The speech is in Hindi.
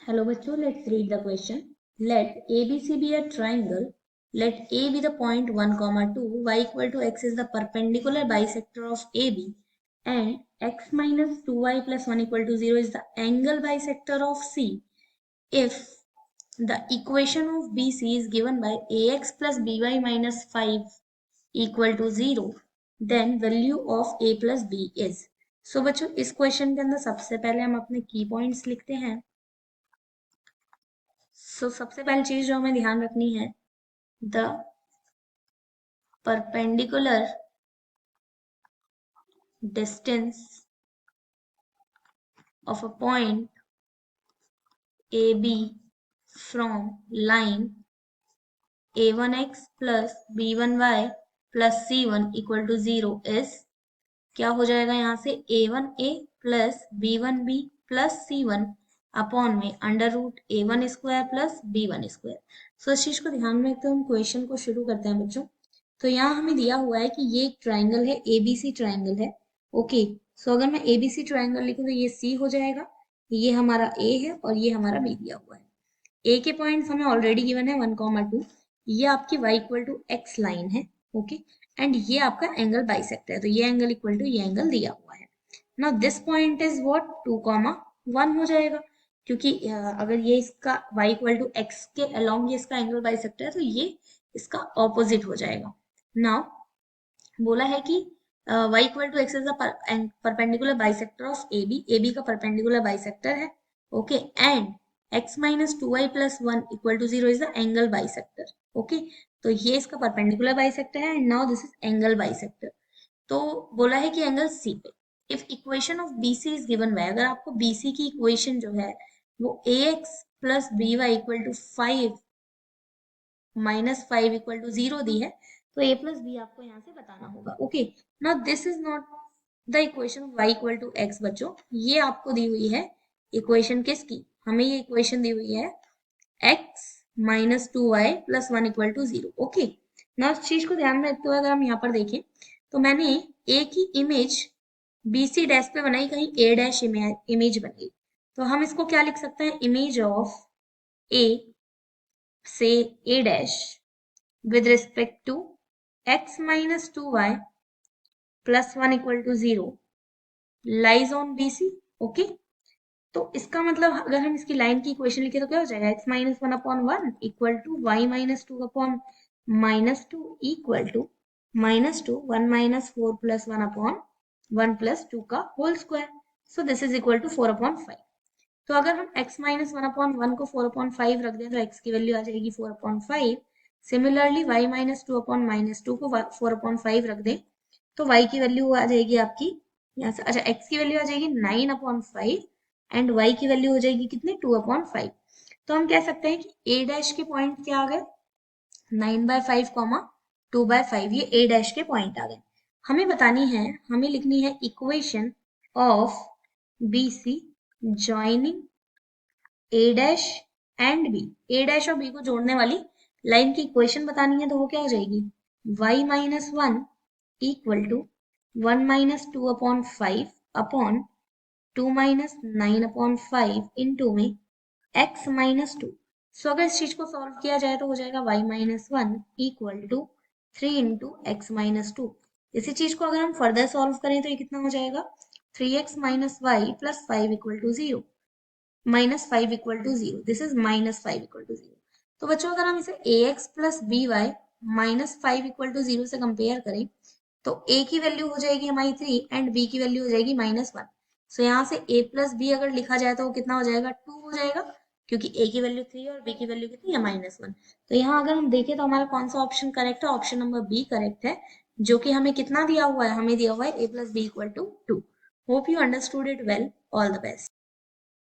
Hello bachcho, let's read the question. Let ABC be a triangle. Let A be the point 1, 2. Y equal to x is the perpendicular bisector of AB. And x minus 2y plus 1 equal to 0 is the angle bisector of C. If the equation of BC is given by AX plus BY minus 5 equal to 0, then value of A plus B is. So बच्चों इस क्वेश्चन के अंदर सबसे पहले हम अपने की पॉइंट्स लिखते हैं. सबसे पहली चीज जो हमें ध्यान रखनी है, the perpendicular distance of a point A B from line a1x plus b1y plus c1 equal to 0 is, क्या हो जाएगा यहाँ से a1a plus b1b plus c1 upon में under root a1 square plus b1 square. So इस चीज को ध्यान में रखते हुए हम क्वेश्चन को शुरू करते हैं बच्चों. तो यहाँ हमें दिया हुआ है कि ये एक ट्राइंगल है, एबीसी ट्राइंगल है. ओके, सो अगर मैं एबीसी ट्राइंगल लिखूं तो ये सी हो जाएगा, ये हमारा ए है और ये हमारा बी दिया हुआ है. ए के पॉइंट्स हमें ऑलरेडी गिवन है 1, 2. ये आपकी y equal to x line है. ओके, एंड ये आपका एंगल बाइसेक्टर है, तो ये एंगल इक्वल टू ये एंगल दिया हुआ है. Now this point is what 2, 1 हो जाएगा, क्योंकि अगर ये इसका y इक्वल टू एक्स के अलोंग ये इसका एंगल बाइसेक्टर है तो ये इसका ऑपोजिट हो जाएगा. नाउ बोला है कि y equal to x is the perpendicular bisector of AB. AB का परपेंडिकुलर बाइसेक्टर है. Okay, and x minus 2y plus 1 equal to 0 is the angle bisector. Okay, तो ये इसका परपेंडिकुलर बाइसेक्टर है and now this is angle bisector. तो बोला है कि एंगल C पे if equation of BC is given by, अगर आपको BC की इक्वेशन जो है वो AX plus BY equal to 5 minus 5 equal to 0 दी है, तो a प्लस बी आपको यहाँ से बताना होगा. Okay, now this is not the equation of y equal to x. बच्चों ये आपको दी हुई है इक्वेशन किसकी, हमें ये इक्वेशन दी हुई है x minus 2y plus 1 equal to 0. Okay, now इस चीज को ध्यान में रखते हुए अगर हम यहाँ पर देखें तो मैंने a की इमेज BC डैश पे बनाई, कहीं a डैश इमेज बन गई, तो हम इसको क्या लिख सकते हैं, इमेज ऑफ a से a dash with respect to x minus 2y plus 1 equal to 0 lies on BC. Okay, तो इसका मतलब अगर हम इसकी लाइन की इक्वेशन लिखे तो क्या हो जाएगा, x minus 1 upon 1 equal to y minus 2 upon minus 2 equal to minus 2 1 minus 4 plus 1 upon 1 plus 2 का whole square. So this is equal to 4 upon 5. तो अगर हम x माइनस 1 अपॉन 1 को 4 अपॉन 5 रख दें तो x की वैल्यू आ जाएगी 4 upon 5. Similarly y minus 2 upon minus 2 को 4 अपॉन 5 रख दें तो y की वैल्यू आ जाएगी आपकी यहाँ से, अच्छा x की वैल्यू आ जाएगी 9 अपॉन 5 एंड y की वैल्यू हो जाएगी कितने 2 अपॉन 5. तो हम कह सकते हैं कि a डैश के पॉइंट क्या आ गए 9/5 2/5, ये a डैश के पॉइंट आ गए. हमें बतानी है, हमें लिखनी है equation of BC joining a dash and b. a dash और b को जोड़ने वाली लाइन की इक्वेशन बतानी है, तो वो क्या हो जाएगी y minus 1 equal to 1 minus 2 upon 5 upon 2 minus 9 upon 5 into में x माइनस 2. सो अगर इस चीज को सॉल्व किया जाए तो हो जाएगा y minus 1 equal to 3 into x minus 2. इसी चीज को अगर हम फर्दर सॉल्व करें तो ये कितना हो जाएगा 3x minus y plus 5 equal to 0 minus 5 equal to 0. This is minus 5 equal to 0. तो बच्चों अगर हम इसे ax plus b y minus 5 equal to 0 से कंपेयर करें तो a की वैल्यू हो जाएगी हमारी 3 एंड b की वैल्यू हो जाएगी माइनस 1. सो यहाँ से a प्लस बी अगर लिखा जाए तो वो कितना हो जाएगा 2 हो जाएगा, क्योंकि a की वैल्यू 3 और b की वैल्यू कितनी है माइनस 1. तो यहाँ अगर हम देखें तो हमारा कौन सा ऑप्शन करेक्ट है, ऑप्शन नंबर बी करेक्ट है, जो कि हमें कितना दिया हुआ है, हमें दिया हुआ है a plus b equal to 2. Hope you understood it well. All the best.